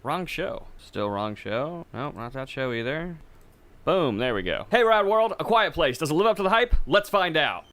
Wrong show. Still wrong show. Nope, not that show either. Boom, there we go. Hey, Rad World, A Quiet Place. Does it live up to the hype? Let's find out.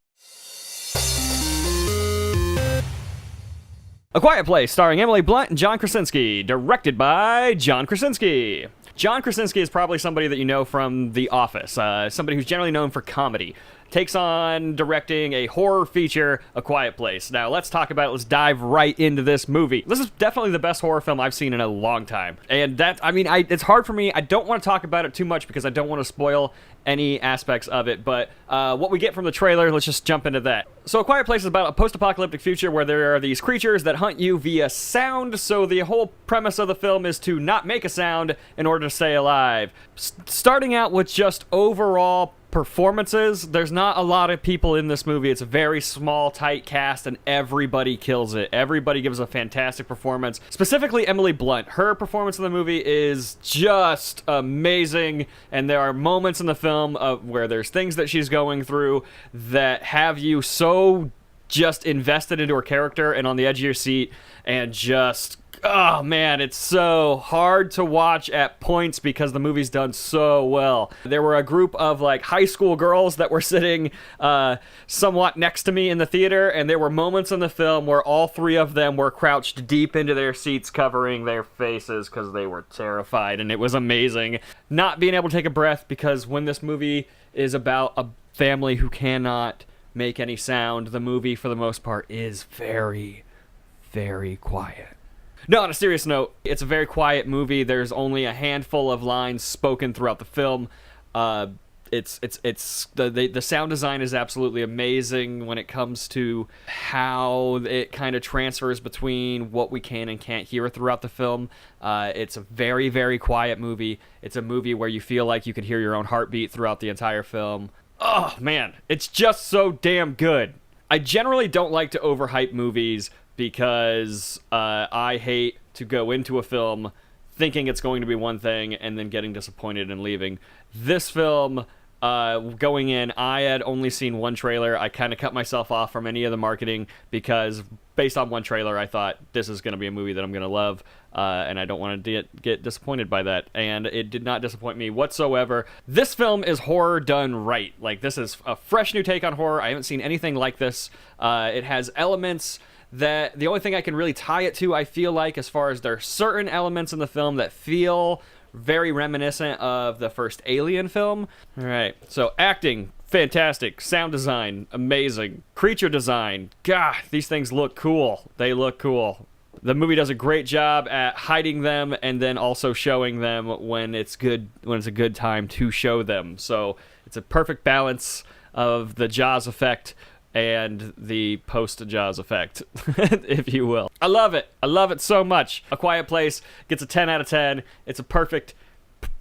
A Quiet Place, starring Emily Blunt and John Krasinski, directed by John Krasinski. John Krasinski is probably somebody that you know from The Office, somebody who's generally known for comedy. Takes on directing a horror feature, A Quiet Place. Now, let's talk about it. Let's dive right into this movie. This is definitely the best horror film I've seen in a long time. And it's hard for me. I don't want to talk about it too much because I don't want to spoil any aspects of it, but what we get from the trailer, let's just jump into that. So A Quiet Place is about a post-apocalyptic future where there are these creatures that hunt you via sound, so the whole premise of the film is to not make a sound in order to stay alive. Starting out with just overall performances, there's not a lot of people in this movie. It's a very small, tight cast, and everybody kills it. Everybody gives a fantastic performance. Specifically, Emily Blunt. Her performance in the movie is just amazing, and there are moments in the film where there's things that she's going through that have you so just invested into her character and on the edge of your seat, and just, oh man, it's so hard to watch at points because the movie's done so well. There were a group of like high school girls that were sitting somewhat next to me in the theater, and there were moments in the film where all three of them were crouched deep into their seats covering their faces because they were terrified, and it was amazing. Not being able to take a breath, because when this movie is about a family who cannot make any sound, the movie for the most part is very, very quiet. No, on a serious note, it's a very quiet movie. There's only a handful of lines spoken throughout the film. The sound design is absolutely amazing when it comes to how it kind of transfers between what we can and can't hear throughout the film. It's a very, very quiet movie. It's a movie where you feel like you can hear your own heartbeat throughout the entire film. Oh, man, it's just so damn good. I generally don't like to overhype movies because I hate to go into a film thinking it's going to be one thing and then getting disappointed and leaving. This film, going in, I had only seen one trailer. I kind of cut myself off from any of the marketing because based on one trailer, I thought this is going to be a movie that I'm going to love, and I don't want to get disappointed by that. And it did not disappoint me whatsoever. This film is horror done right. Like, this is a fresh new take on horror. I haven't seen anything like this. It has elements that the only thing I can really tie it to, I feel like, as far as there are certain elements in the film that feel very reminiscent of the first Alien film. All right, so acting, fantastic. Sound design, amazing. Creature design, God, these things look cool. They look cool. The movie does a great job at hiding them and then also showing them when it's good, when it's a good time to show them. So it's a perfect balance of the Jaws effect and the post-Jaws effect, if you will. I love it. I love it so much. A Quiet Place gets a 10 out of 10. It's a perfect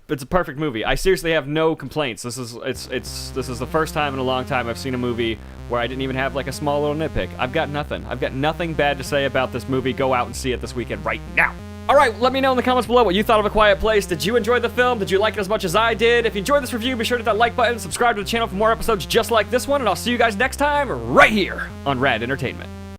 movie. I seriously have no complaints. This is the first time in a long time I've seen a movie where I didn't even have like a small little nitpick. I've got nothing. I've got nothing bad to say about this movie. Go out and see it this weekend right now. All right, let me know in the comments below what you thought of A Quiet Place. Did you enjoy the film? Did you like it as much as I did? If you enjoyed this review, be sure to hit that like button, subscribe to the channel for more episodes just like this one, and I'll see you guys next time right here on Rad Entertainment.